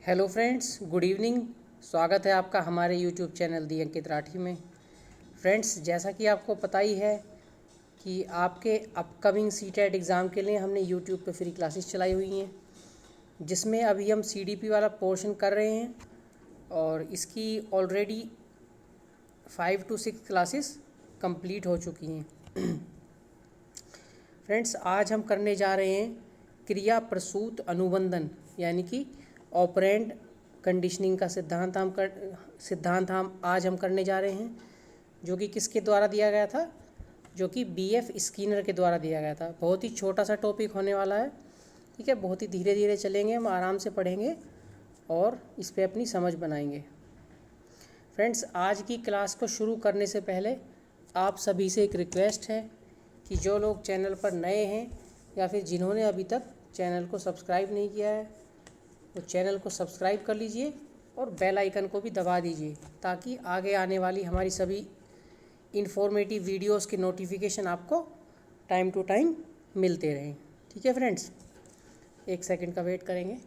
Hello friends, good evening. स्वागत है आपका हमारे यूट्यूब चैनल दी अंकित राठी में। फ्रेंड्स, जैसा कि आपको पता ही है कि आपके अपकमिंग सीटेट एग्ज़ाम के लिए हमने यूट्यूब पे फ्री क्लासेस चलाई हुई हैं, जिसमें अभी हम सीडीपी वाला पोर्शन कर रहे हैं और इसकी ऑलरेडी 5 to 6 क्लासेस कंप्लीट हो चुकी हैं। फ्रेंड्स, आज हम करने जा रहे हैं क्रिया प्रसूत अनुबंधन यानी कि ऑपरेंड कंडीशनिंग का सिद्धांत हम आज करने जा रहे हैं, जो कि किसके द्वारा दिया गया था, जो कि बीएफ स्किनर के द्वारा दिया गया था। बहुत ही छोटा सा टॉपिक होने वाला है, ठीक है। बहुत ही धीरे धीरे चलेंगे, हम आराम से पढ़ेंगे और इस पे अपनी समझ बनाएंगे। फ्रेंड्स, आज की क्लास को शुरू करने से पहले आप सभी से एक रिक्वेस्ट है कि जो लोग चैनल पर नए हैं या फिर जिन्होंने अभी तक चैनल को सब्सक्राइब नहीं किया है, वो चैनल को सब्सक्राइब कर लीजिए और बेल आइकन को भी दबा दीजिए, ताकि आगे आने वाली हमारी सभी इन्फॉर्मेटिव वीडियोस की नोटिफिकेशन आपको टाइम टू टाइम मिलते रहें। ठीक है फ्रेंड्स, एक सेकंड का वेट करेंगे।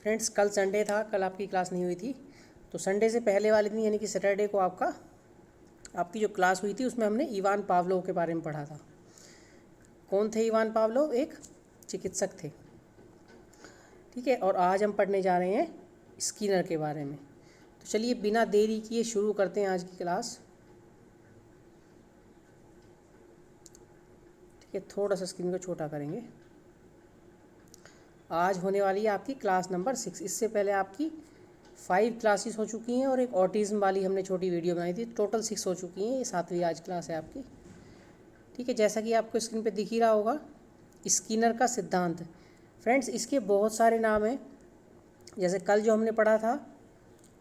फ्रेंड्स, कल संडे था, कल आपकी क्लास नहीं हुई थी, तो संडे से पहले वाले दिन यानी कि सैटरडे को आपकी जो क्लास हुई थी उसमें हमने इवान पावलोव के बारे में पढ़ा था। कौन थे इवान पावलोव? एक चिकित्सक थे, ठीक है। और आज हम पढ़ने जा रहे हैं स्किनर के बारे में। तो चलिए बिना देरी किए शुरू करते हैं आज की क्लास, ठीक है। थोड़ा सा स्क्रीन को छोटा करेंगे। आज होने वाली है आपकी क्लास नंबर 6। इससे पहले आपकी 5 क्लासेस हो चुकी हैं और एक ऑटिज़म वाली हमने छोटी वीडियो बनाई थी। टोटल 6 हो चुकी हैं। ये 7वीं आज क्लास है आपकी, ठीक है। जैसा कि आपको स्क्रीन पे दिख ही रहा होगा, स्किनर का सिद्धांत। फ्रेंड्स, इसके बहुत सारे नाम हैं। जैसे कल जो हमने पढ़ा था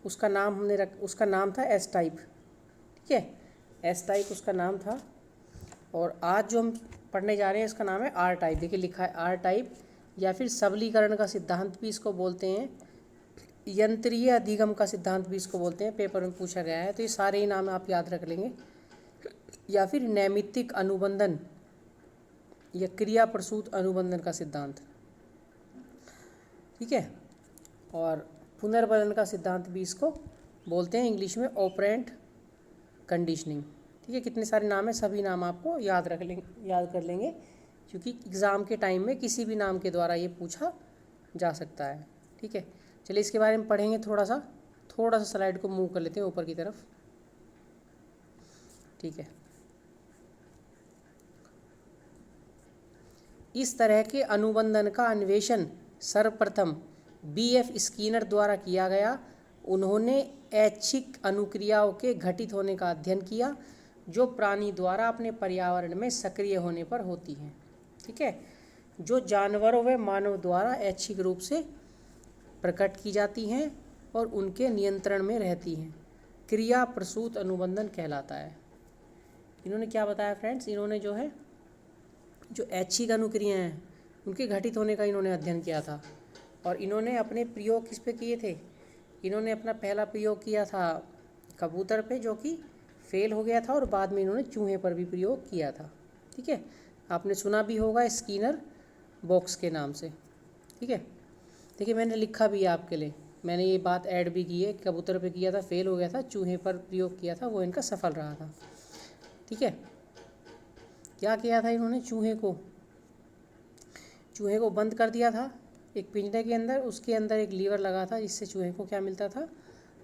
उसका नाम था एस टाइप, ठीक है। एस टाइप उसका नाम था। और आज जो हम पढ़ने जा रहे हैं इसका नाम है आर टाइप। देखिए लिखा है आर टाइप, या फिर सबलीकरण का सिद्धांत भी इसको बोलते हैं, यंत्रीय अधिगम का सिद्धांत भी इसको बोलते हैं। पेपर में पूछा गया है, तो ये सारे ही नाम आप याद रख लेंगे। या फिर नैमित्तिक अनुबंधन या क्रिया प्रसूत अनुबंधन का सिद्धांत, ठीक है। और पुनर्बलन का सिद्धांत भी इसको बोलते हैं, इंग्लिश में ऑपरेंट कंडीशनिंग, ठीक है। कितने सारे नाम है, सभी नाम आपको याद कर लेंगे, क्योंकि एग्ज़ाम के टाइम में किसी भी नाम के द्वारा ये पूछा जा सकता है, ठीक है। चलिए इसके बारे में पढ़ेंगे। थोड़ा सा स्लाइड को मूव कर लेते हैं ऊपर की तरफ, ठीक है। इस तरह के अनुबंधन का अन्वेषण सर्वप्रथम बीएफ स्किनर द्वारा किया गया। उन्होंने ऐच्छिक अनुक्रियाओं के घटित होने का अध्ययन किया, जो प्राणी द्वारा अपने पर्यावरण में सक्रिय होने पर होती हैं, ठीक है। जो जानवरों व मानव द्वारा ऐच्छिक रूप से प्रकट की जाती हैं और उनके नियंत्रण में रहती हैं, क्रिया प्रसूत अनुबंधन कहलाता है। इन्होंने क्या बताया फ्रेंड्स? इन्होंने जो ऐच्छिक अनुक्रियाएं हैं उनके घटित होने का इन्होंने अध्ययन किया था। और इन्होंने अपने प्रयोग किस पे किए थे? इन्होंने अपना पहला प्रयोग किया था कबूतर पे, जो कि फेल हो गया था, और बाद में इन्होंने चूहे पर भी प्रयोग किया था, ठीक है। आपने सुना भी होगा स्किनर बॉक्स के नाम से, ठीक है। देखिए मैंने लिखा भी है आपके लिए, मैंने ये बात ऐड भी की है। कबूतर पे किया था, फेल हो गया था, चूहे पर प्रयोग किया था, वो इनका सफल रहा था, ठीक है। क्या किया था इन्होंने? चूहे को बंद कर दिया था एक पिंजरे के अंदर। उसके अंदर एक लीवर लगा था, जिससे चूहे को क्या मिलता था?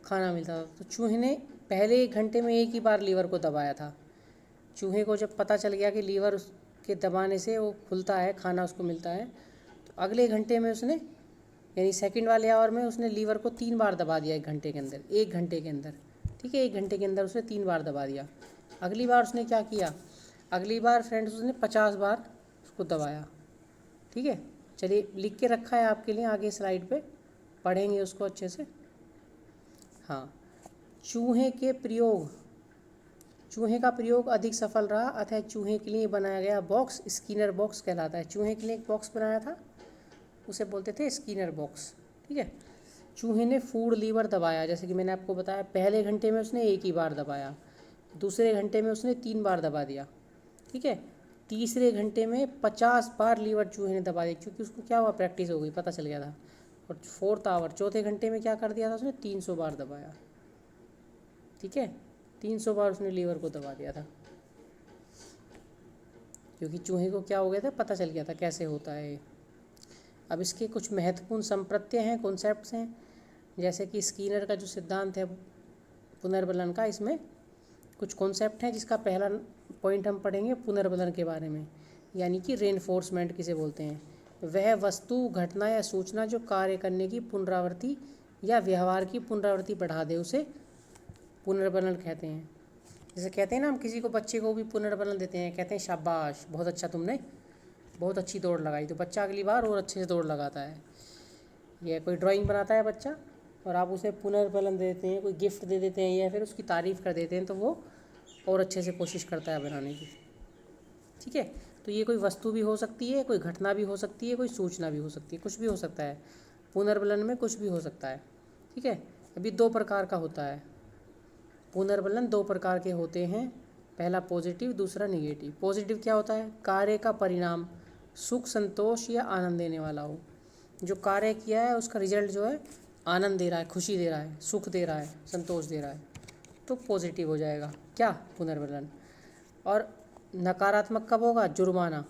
खाना मिलता था। तो चूहे ने पहले 1 घंटे में एक ही बार लीवर को दबाया था। चूहे को जब पता चल गया कि लीवर के दबाने से वो खुलता है, खाना उसको मिलता है, तो अगले घंटे में उसने, यानी सेकंड वाले आवर में, उसने लीवर को 3 बार दबा दिया 1 घंटे के अंदर, ठीक है। 1 घंटे के अंदर उसने 3 बार दबा दिया। अगली बार उसने क्या किया? अगली बार फ्रेंड्स उसने 50 बार उसको दबाया, ठीक है। चलिए लिख के रखा है आपके लिए, आगे स्लाइड पे पढ़ेंगे उसको अच्छे से। हाँ, चूहे के प्रयोग चूहे का प्रयोग अधिक सफल रहा, अतः चूहे के लिए बनाया गया बॉक्स स्किनर बॉक्स कहलाता है। चूहे के लिए एक बॉक्स बनाया था, उसे बोलते थे स्किनर बॉक्स। ठीक है। चूहे ने फूड लीवर दबाया, जैसे कि मैंने आपको बताया, पहले घंटे में उसने एक ही बार दबाया, दूसरे घंटे में उसने 3 बार दबा दिया। ठीक है। तीसरे घंटे में 50 बार लीवर चूहे ने दबा दिया, क्योंकि उसको क्या हुआ, प्रैक्टिस हो गई, पता चल गया था। और 4th आवर, चौथे घंटे में क्या कर दिया था उसने, 300 बार दबाया। ठीक है। 300 बार उसने लीवर को दबा दिया था, क्योंकि चूहे को क्या हो गया था, पता चल गया था कैसे होता है। अब इसके कुछ महत्वपूर्ण संप्रत्यय हैं, कॉन्सेप्ट्स हैं, जैसे कि स्किनर का जो सिद्धांत है पुनर्बलन का, इसमें कुछ कॉन्सेप्ट हैं, जिसका पहला पॉइंट हम पढ़ेंगे पुनर्बलन के बारे में, यानी कि रेनफोर्समेंट किसे बोलते हैं। वह वस्तु, घटना या सूचना जो कार्य करने की पुनरावृत्ति या व्यवहार की पुनरावृत्ति बढ़ा दे, उसे पुनर्बलन कहते हैं। जैसे कहते हैं ना, हम किसी को, बच्चे को भी पुनर्बलन देते हैं, कहते हैं शाबाश, बहुत अच्छा, तुमने बहुत अच्छी दौड़ लगाई, तो बच्चा अगली बार और अच्छे से दौड़ लगाता है। या कोई ड्राइंग बनाता है बच्चा और आप उसे पुनर्बलन दे देते हैं, कोई गिफ्ट दे देते हैं या फिर उसकी तारीफ़ कर देते हैं, तो वो और अच्छे से कोशिश करता है बनाने की। ठीक है। तो ये कोई वस्तु भी हो सकती है, कोई घटना भी हो सकती है, कोई सूचना भी हो सकती है, कुछ भी हो सकता है। पुनर्बलन में कुछ भी हो सकता है। ठीक है। अभी 2 प्रकार का होता है पुनर्बलन, 2 प्रकार के होते हैं, पहला पॉजिटिव, दूसरा निगेटिव। पॉजिटिव क्या होता है, कार्य का परिणाम सुख, संतोष या आनंद देने वाला हो। जो कार्य किया है उसका रिजल्ट जो है आनंद दे रहा है, खुशी दे रहा है, सुख दे रहा है, संतोष दे रहा है, तो पॉजिटिव हो जाएगा क्या, पुनर्बलन। और नकारात्मक कब होगा, जुर्माना,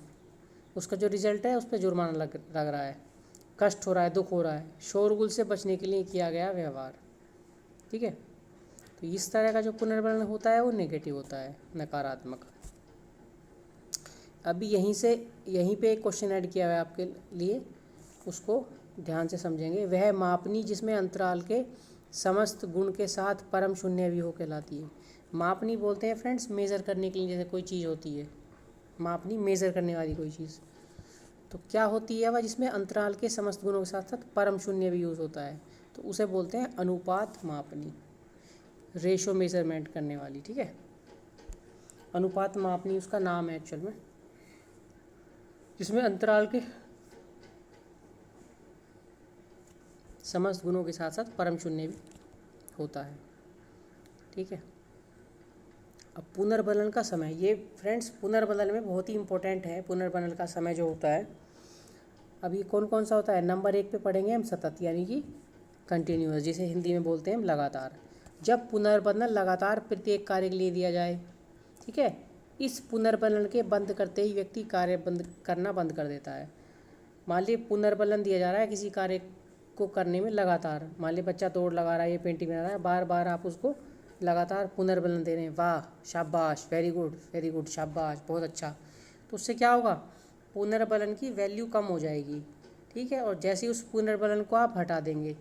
उसका जो रिजल्ट है उस पर जुर्माना लग रहा है, कष्ट हो रहा है, दुख हो रहा है, शोरगुल से बचने के लिए किया गया व्यवहार। ठीक है। तो इस तरह का जो पुनर्बलन होता है वो नेगेटिव होता है, नकारात्मक। अभी यहीं पे एक क्वेश्चन ऐड किया हुआ है आपके लिए, उसको ध्यान से समझेंगे। वह मापनी जिसमें अंतराल के समस्त गुण के साथ परम शून्य भी हो कहलाती है। मापनी बोलते हैं फ्रेंड्स मेज़र करने के लिए, जैसे कोई चीज़ होती है मापनी, मेज़र करने वाली कोई चीज़, तो क्या होती है वह, जिसमें अंतराल के समस्त गुणों के साथ साथ परम शून्य भी यूज़ होता है, तो उसे बोलते हैं अनुपात मापनी, रेशो मेजरमेंट करने वाली। ठीक है। अनुपात मापनी उसका नाम है एक्चुअल में, जिसमें अंतराल के समस्त गुणों के साथ साथ परम शून्य भी होता है। ठीक है। अब पुनर्बलन का समय, ये फ्रेंड्स पुनर्बलन में बहुत ही इंपॉर्टेंट है, पुनर्बलन का समय जो होता है। अभी कौन कौन सा होता है, नंबर 1 पे पढ़ेंगे हम सतत, यानी कि कंटिन्यूअस, जिसे हिंदी में बोलते हैं हम लगातार। जब पुनर्बलन लगातार प्रत्येक कार्य के लिए दिया जाए, ठीक है, इस पुनर्बलन के बंद करते ही व्यक्ति कार्य करना बंद कर देता है। मान लीजिए पुनर्बलन दिया जा रहा है किसी कार्य को करने में लगातार, मान लीजिए बच्चा दौड़ लगा रहा है, ये पेंटिंग बना रहा है, बार बार आप उसको लगातार पुनर्बलन दे रहे हैं, वाह, शाबाश, वेरी गुड, शाबाश, बहुत अच्छा, तो उससे क्या होगा, पुनर्बलन की वैल्यू कम हो जाएगी। ठीक है। और जैसे ही उस पुनर्बलन को आप हटा देंगे,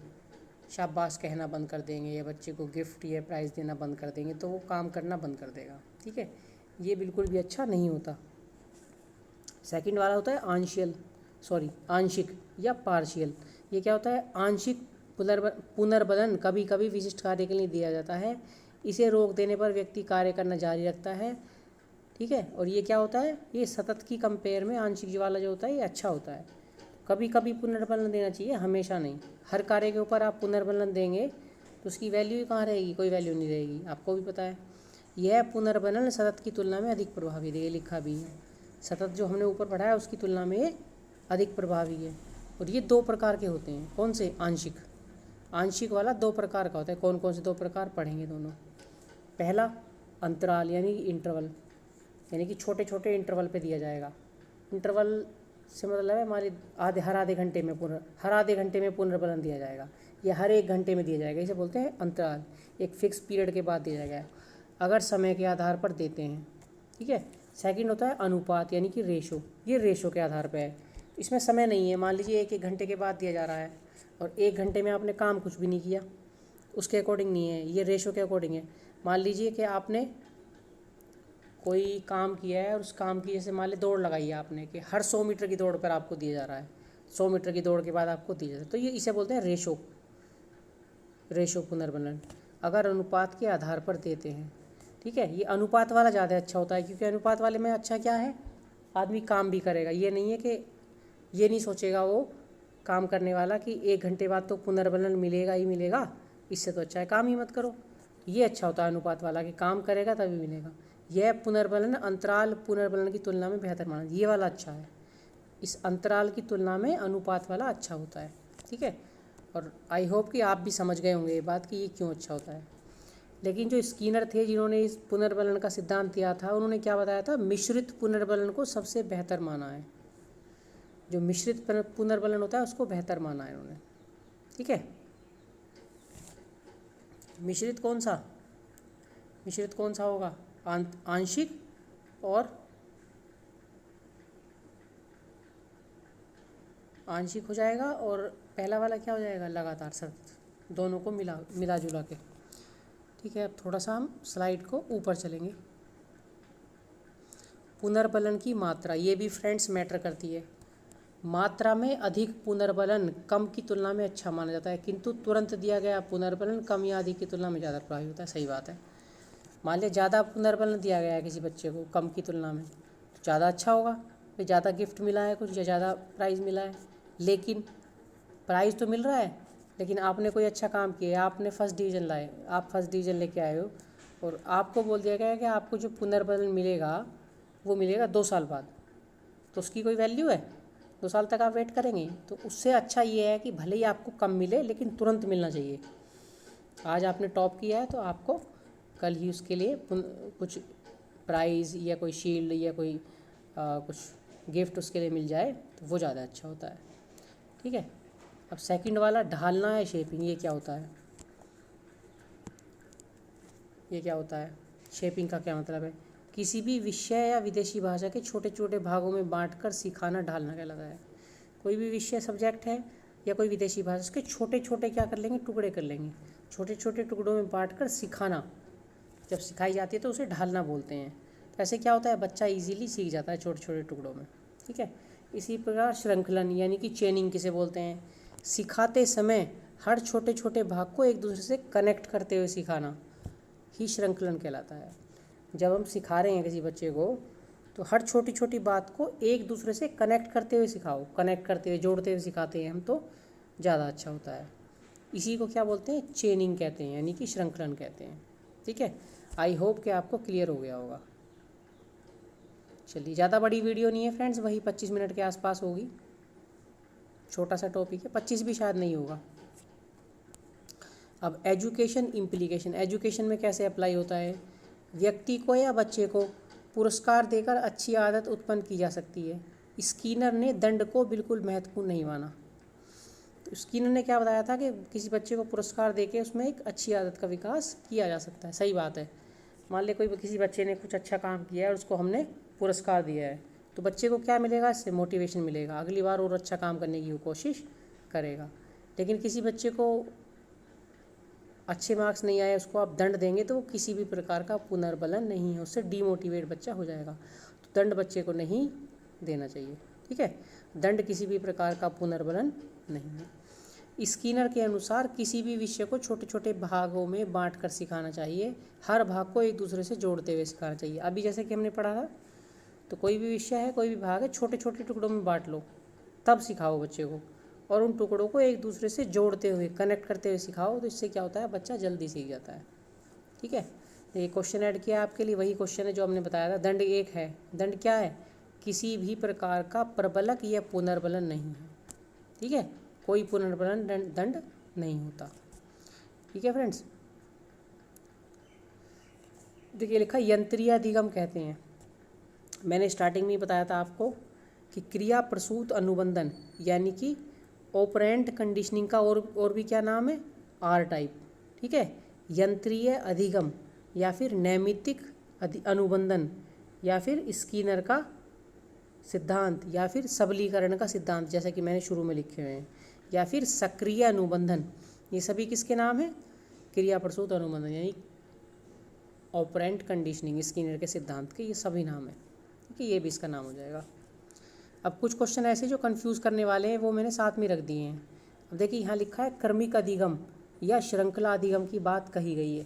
शाबाश कहना बंद कर देंगे या बच्चे को गिफ्ट या प्राइज़ देना बंद कर देंगे, तो वो काम करना बंद कर देगा। ठीक है। ये बिल्कुल भी अच्छा नहीं होता। सेकंड वाला होता है आंशिक या पार्शियल। ये क्या होता है, आंशिक पुनर्बलन कभी कभी विशिष्ट कार्य के लिए दिया जाता है, इसे रोक देने पर व्यक्ति कार्य करना जारी रखता है। ठीक है। और ये क्या होता है, ये सतत की कंपेयर में आंशिक वाला जो होता है ये अच्छा होता है। कभी कभी पुनर्बलन देना चाहिए, हमेशा नहीं। हर कार्य के ऊपर आप पुनर्बलन देंगे तो उसकी वैल्यू ही कहाँ रहेगी, कोई वैल्यू नहीं रहेगी, आपको भी पता है। यह पुनर्बलन सतत की तुलना में अधिक प्रभावी है, लिखा भी है, सतत जो हमने ऊपर पढ़ा है उसकी तुलना में ये अधिक प्रभावी है। और ये 2 प्रकार के होते हैं, कौन से, आंशिक वाला 2 प्रकार का होता है। कौन कौन से 2 प्रकार पढ़ेंगे दोनों। पहला अंतराल यानी इंटरवल, यानी कि छोटे छोटे इंटरवल पे दिया जाएगा। इंटरवल से मतलब है हमारे हर आधे घंटे में पुनर्बलन दिया जाएगा, या हर 1 घंटे में दिया जाएगा, इसे बोलते हैं अंतराल। एक फिक्स पीरियड के बाद दिया जाएगा अगर समय के आधार पर देते हैं। ठीक है। सेकंड होता है अनुपात यानी कि रेशो, ये रेशो के आधार पर है, इसमें समय नहीं है। मान लीजिए 1 घंटे के बाद दिया जा रहा है और 1 घंटे में आपने काम कुछ भी नहीं किया, उसके अकॉर्डिंग नहीं है, ये रेशो के अकॉर्डिंग है। मान लीजिए कि आपने कोई काम किया है और उस काम की, जैसे मान ली दौड़ लगाई है आपने, कि हर 100 मीटर की दौड़ पर आपको दिया जा रहा है, 100 मीटर की दौड़ के बाद आपको दिया जाता है, तो ये इसे बोलते हैं रेशो पुनर्बलन, अगर अनुपात के आधार पर देते हैं। ठीक है। ये अनुपात वाला ज़्यादा अच्छा होता है, क्योंकि अनुपात वाले में अच्छा क्या है, आदमी काम भी करेगा। ये नहीं है कि ये नहीं सोचेगा वो काम करने वाला कि 1 घंटे बाद तो पुनर्बलन मिलेगा ही मिलेगा, इससे तो अच्छा है काम ही मत करो। ये अच्छा होता है अनुपात वाला कि काम करेगा तभी मिलेगा। यह पुनर्बलन अंतराल पुनर्बलन की तुलना में बेहतर माना, ये वाला अच्छा है। इस अंतराल की तुलना में अनुपात वाला अच्छा होता है, ठीक है। और आई होप कि आप भी समझ गए होंगे ये बात कि ये क्यों अच्छा होता है। लेकिन जो स्कीनर थे जिन्होंने इस पुनर्बलन का सिद्धांत दिया था, उन्होंने क्या बताया था, मिश्रित पुनर्बलन को सबसे बेहतर माना है। जो मिश्रित पुनर्बलन होता है उसको बेहतर माना है उन्होंने, ठीक है। मिश्रित कौन सा होगा, आंशिक और आंशिक हो जाएगा, और पहला वाला क्या हो जाएगा, लगातार सतत, दोनों को मिला जुला के, ठीक है। अब थोड़ा सा हम स्लाइड को ऊपर चलेंगे। पुनर्बलन की मात्रा, ये भी फ्रेंड्स मैटर करती है। मात्रा में अधिक पुनर्बलन कम की तुलना में अच्छा माना जाता है, किंतु तुरंत दिया गया पुनर्बलन कम या अधिक की तुलना में ज़्यादा प्रभावी होता है। सही बात है। मान लिया ज़्यादा पुनर्बलन दिया गया है किसी बच्चे को कम की तुलना में, तो ज़्यादा अच्छा होगा, भाई ज़्यादा गिफ्ट मिला है कुछ या ज़्यादा प्राइज़ मिला है। लेकिन प्राइज़ तो मिल रहा है, लेकिन आपने कोई अच्छा काम किया, आपने फर्स्ट डिवीज़न लाए, आप फर्स्ट डिवीज़न लेके आए हो, और आपको बोल दिया गया है कि आपको जो पुनर्बलन मिलेगा वो मिलेगा 2 साल बाद, तो उसकी कोई वैल्यू है? 2 साल तक आप वेट करेंगे? तो उससे अच्छा ये है कि भले ही आपको कम मिले लेकिन तुरंत मिलना चाहिए। आज आपने टॉप किया है तो आपको कल ही उसके लिए कुछ प्राइज़ या कोई शील्ड या कोई कुछ गिफ्ट उसके लिए मिल जाए, तो वो ज़्यादा अच्छा होता है, ठीक है। अब सेकंड वाला ढालना है शेपिंग, ये क्या होता है, शेपिंग का क्या मतलब है, किसी भी विषय या विदेशी भाषा के छोटे छोटे भागों में बांटकर सिखाना ढालना कहलाता है। कोई भी विषय सब्जेक्ट है या कोई विदेशी भाषा, उसके छोटे छोटे क्या कर लेंगे, टुकड़े कर लेंगे, छोटे छोटे टुकड़ों में बांटकर सिखाना, जब सिखाई जाती है तो उसे ढालना बोलते हैं। तो ऐसे क्या होता है, बच्चा इजीली सीख जाता है छोटे छोटे टुकड़ों में, ठीक है। इसी प्रकार श्रृंखलन यानी कि चेनिंग किसे बोलते हैं, सिखाते समय हर छोटे छोटे भाग को एक दूसरे से कनेक्ट करते हुए सिखाना ही श्रृंखलन कहलाता है। जब हम सिखा रहे हैं किसी बच्चे को, तो हर छोटी छोटी बात को एक दूसरे से कनेक्ट करते हुए सिखाओ, कनेक्ट करते हुए, जोड़ते हुए सिखाते हैं हम, तो ज़्यादा अच्छा होता है। इसी को क्या बोलते हैं, चेनिंग कहते हैं, यानी कि श्रृंखलन कहते हैं, ठीक है। आई होप कि आपको क्लियर हो गया होगा। चलिए, ज़्यादा बड़ी वीडियो नहीं है फ्रेंड्स, वही 25 मिनट के आसपास होगी, छोटा सा टॉपिक है, 25 भी शायद नहीं होगा। अब एजुकेशन इम्प्लीकेशन, एजुकेशन में कैसे अप्लाई होता है, व्यक्ति को या बच्चे को पुरस्कार देकर अच्छी आदत उत्पन्न की जा सकती है। स्कीनर ने दंड को बिल्कुल महत्वपूर्ण नहीं माना। तो स्कीनर ने क्या बताया था कि किसी बच्चे को पुरस्कार देके उसमें एक अच्छी आदत का विकास किया जा सकता है। सही बात है। मान ले किसी बच्चे ने कुछ अच्छा काम किया है और उसको हमने पुरस्कार दिया है, तो बच्चे को क्या मिलेगा, इससे मोटिवेशन मिलेगा, अगली बार और अच्छा काम करने की वो कोशिश करेगा। लेकिन किसी बच्चे को अच्छे मार्क्स नहीं आए, उसको आप दंड देंगे तो वो किसी भी प्रकार का पुनर्बलन नहीं है, उससे डीमोटिवेट बच्चा हो जाएगा। तो दंड बच्चे को नहीं देना चाहिए, ठीक है। दंड किसी भी प्रकार का पुनर्बलन नहीं है। स्कीनर के अनुसार किसी भी विषय को छोटे छोटे भागों में बांटकर सिखाना चाहिए, हर भाग को एक दूसरे से जोड़ते हुए सिखाना चाहिए। अभी जैसे कि हमने पढ़ा था, तो कोई भी विषय है, कोई भी भाग है, छोटे छोटे टुकड़ों में बांट लो, तब सिखाओ बच्चे को, और उन टुकड़ों को एक दूसरे से जोड़ते हुए, कनेक्ट करते हुए सिखाओ, तो इससे क्या होता है, बच्चा जल्दी सीख जाता है, ठीक है। ये क्वेश्चन ऐड किया आपके लिए, वही क्वेश्चन है जो हमने बताया था। दंड 1 है, दंड क्या है, किसी भी प्रकार का प्रबलक या पुनर्बलन नहीं है, ठीक है। कोई पुनर्बलन दंड नहीं होता, ठीक है फ्रेंड्स। देखिए लिखा यंत्रीय अधिगम कहते हैं। मैंने स्टार्टिंग में ही बताया था आपको कि क्रिया प्रसूत अनुबंधन यानी कि ऑपरेंट कंडीशनिंग का और भी क्या नाम है, आर टाइप, ठीक है। यंत्रीय अधिगम या फिर नैमित्तिक अनुबंधन या फिर स्कीनर का सिद्धांत या फिर सबलीकरण का सिद्धांत, जैसा कि मैंने शुरू में लिखे हुए हैं, या फिर सक्रिय अनुबंधन, ये सभी किसके नाम है, क्रिया प्रसूत अनुबंधन यानी ऑपरेंट कंडीशनिंग, स्कीनर के सिद्धांत के ये सभी नाम है, ठीक है। ये भी इसका नाम हो जाएगा। अब कुछ क्वेश्चन ऐसे जो कंफ्यूज करने वाले हैं वो मैंने साथ में रख दिए हैं। अब देखिए यहाँ लिखा है क्रमिक अधिगम या श्रृंखला अधिगम की बात कही गई है।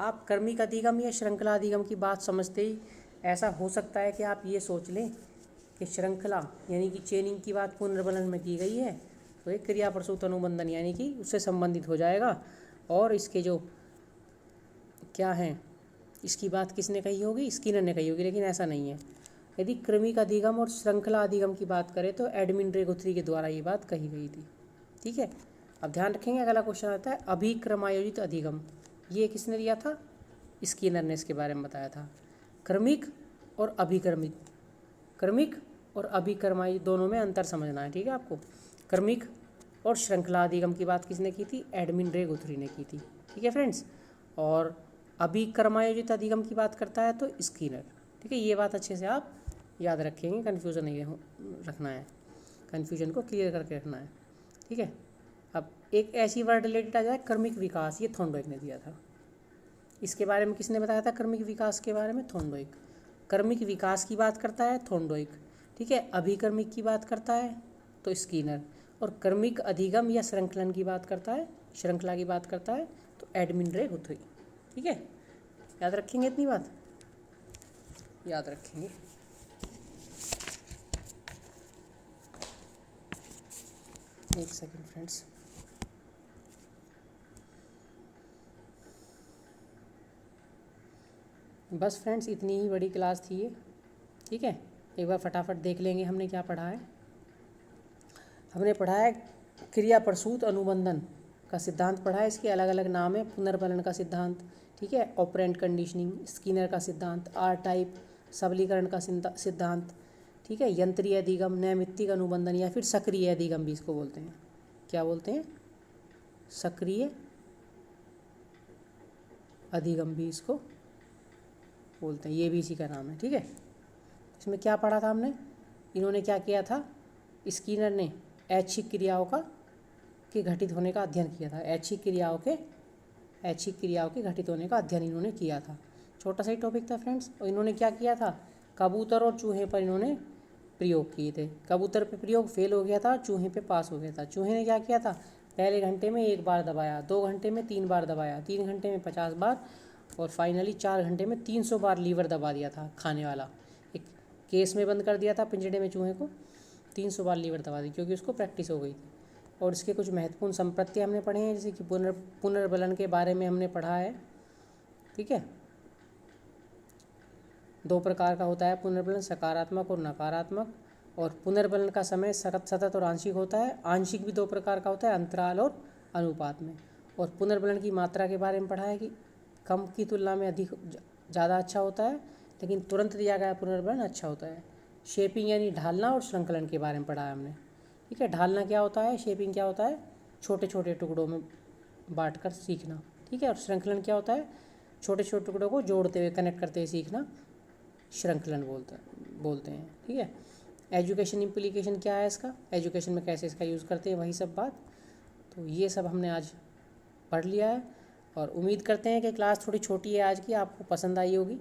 आप क्रमिक अधिगम या श्रृंखला अधिगम की बात समझते ही ऐसा हो सकता है कि आप ये सोच लें कि श्रृंखला यानी कि चेनिंग की बात पुनर्बलन में की गई है, तो एक क्रिया प्रसूत अनुबंधन यानी कि उससे संबंधित हो जाएगा। और इसके जो क्या हैं, इसकी बात किसने कही होगी, स्किनर ने कही होगी, लेकिन ऐसा नहीं है। यदि क्रमिक अधिगम और श्रृंखला अधिगम की बात करें तो एडमिन रे गुथरी के द्वारा ये बात कही गई थी। ठीक है, अब ध्यान रखेंगे अगला क्वेश्चन आता है अभिक्रमायोजित अधिगम। ये किसने दिया था, स्किनर ने इसके बारे में बताया था। क्रमिक और अभिक्रमिक, क्रमिक और अभिक्रमायोजित दोनों में अंतर समझना है। ठीक है, आपको क्रमिक और श्रृंखला अधिगम की बात किसने की थी, एडमिन रे गुथरी ने की थी। ठीक है फ्रेंड्स, और अभिक्रमायोजित अधिगम की बात करता है तो स्किनर। ठीक है, ये बात अच्छे से आप याद रखेंगे, कन्फ्यूज़न नहीं रखना है, कन्फ्यूजन को क्लियर करके रखना है। ठीक है, अब एक ऐसी वर्ड रिलेटेड आ जाए क्रमिक विकास, ये थॉर्नडाइक ने दिया था। इसके बारे में किसने बताया था, क्रमिक विकास के बारे में, थॉर्नडाइक। क्रमिक विकास की बात करता है थॉर्नडाइक। ठीक है, अभिक्रमिक की बात करता है तो स्किनर, और क्रमिक अधिगम या श्रृंखलन की बात करता है, श्रृंखला की बात करता है तो एडमिन रे गुथरी। ठीक है, याद रखेंगे, इतनी बात याद रखेंगे। एक सेकंड फ्रेंड्स, बस फ्रेंड्स इतनी ही बड़ी क्लास थी ये। ठीक है, एक बार फटाफट देख लेंगे हमने क्या पढ़ा है। हमने पढ़ा है क्रिया प्रसूत अनुबंधन का सिद्धांत पढ़ा है, इसके अलग अलग नाम है। पुनर्बलन का सिद्धांत, ठीक है, ऑपरेंट कंडीशनिंग, स्किनर का सिद्धांत, आर टाइप, सबलीकरण का सिद्धांत, ठीक है, यंत्रीय अधिगम, नैमित्तिक अनुबंधन या फिर सक्रिय अधिगम भी इसको बोलते हैं। क्या बोलते हैं, सक्रिय अधिगम भी इसको बोलते हैं, ये भी इसी का नाम है। ठीक है, इसमें क्या पढ़ा था हमने, इन्होंने क्या किया था, स्किनर ने ऐच्छिक क्रियाओं के घटित होने का अध्ययन किया था। ऐच्छिक क्रियाओं के घटित होने का अध्ययन इन्होंने किया था। छोटा सा ही टॉपिक था फ्रेंड्स। और इन्होंने क्या किया था, कबूतर और चूहे पर इन्होंने प्रयोग किए थे। कबूतर पे प्रयोग फेल हो गया था, चूहे पे पास हो गया था। चूहे ने क्या किया था, पहले घंटे में 1 बार दबाया, 2 घंटे में 3 बार दबाया, 3 घंटे में 50 बार, और फाइनली 4 घंटे में 300 बार लीवर दबा दिया था खाने वाला। एक केस में बंद कर दिया था पिंजड़े में चूहे को, 300 बार लीवर दबा दी, क्योंकि उसको प्रैक्टिस हो गई थी। और इसके कुछ महत्वपूर्ण संप्रत्य हमने पढ़े हैं, जैसे कि पुनर्बलन के बारे में हमने पढ़ा है। ठीक है, 2 प्रकार का होता है पुनर्बलन, सकारात्मक और नकारात्मक। और पुनर्बलन का समय सतत और आंशिक होता है। आंशिक भी 2 प्रकार का होता है, अंतराल और अनुपात में। और पुनर्बलन की मात्रा के बारे में पढ़ा है कि कम की तुलना में अधिक ज़्यादा अच्छा होता है, लेकिन तुरंत दिया गया पुनर्बलन अच्छा होता है। शेपिंग यानी ढालना और श्रृंखलन के बारे में पढ़ा है हमने। ठीक है, ढालना क्या होता है, शेपिंग क्या होता है, छोटे छोटे टुकड़ों में बांट कर सीखना। ठीक है, और श्रृंखलन क्या होता है, छोटे छोटे टुकड़ों को जोड़ते हुए कनेक्ट करते हुए सीखना, श्रृंखलन बोलते हैं। ठीक है, एजुकेशन इम्प्लीकेशन क्या है इसका, एजुकेशन में कैसे इसका यूज़ करते हैं, वही सब बात। तो ये सब हमने आज पढ़ लिया है, और उम्मीद करते हैं कि क्लास थोड़ी छोटी है आज की, आपको पसंद आई होगी।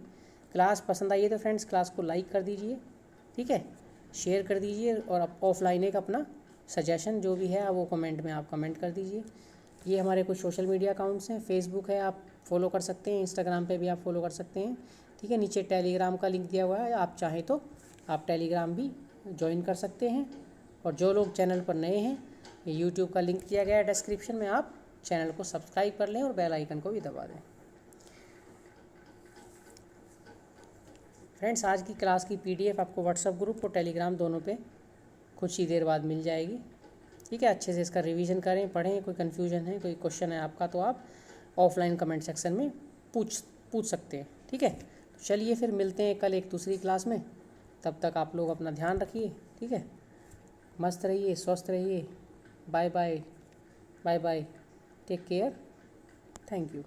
क्लास पसंद आई है तो फ्रेंड्स क्लास को लाइक कर दीजिए। ठीक है, शेयर कर दीजिए, और आप ऑफलाइन एक अपना सजेशन जो भी है वो कमेंट में आप कमेंट कर दीजिए। ये हमारे कुछ सोशल मीडिया अकाउंट्स हैं, फेसबुक है आप फॉलो कर सकते हैं, इंस्टाग्राम पे भी आप फॉलो कर सकते हैं। ठीक है, नीचे टेलीग्राम का लिंक दिया हुआ है, आप चाहें तो आप टेलीग्राम भी ज्वाइन कर सकते हैं। और जो लोग चैनल पर नए हैं, यूट्यूब का लिंक दिया गया है डिस्क्रिप्शन में, आप चैनल को सब्सक्राइब कर लें और बेल आइकन को भी दबा दें। फ्रेंड्स, आज की क्लास की PDF आपको व्हाट्सएप ग्रुप और टेलीग्राम दोनों पे कुछ ही देर बाद मिल जाएगी। ठीक है, अच्छे से इसका रिवीजन करें, पढ़ें। कोई कन्फ्यूजन है, कोई क्वेश्चन है आपका, तो आप ऑफलाइन कमेंट सेक्शन में पूछ सकते हैं। ठीक है, तो चलिए फिर मिलते हैं कल एक दूसरी क्लास में। तब तक आप लोग अपना ध्यान रखिए। ठीक है, मस्त रहिए, स्वस्थ रहिए। Bye bye, bye bye, take care, thank you.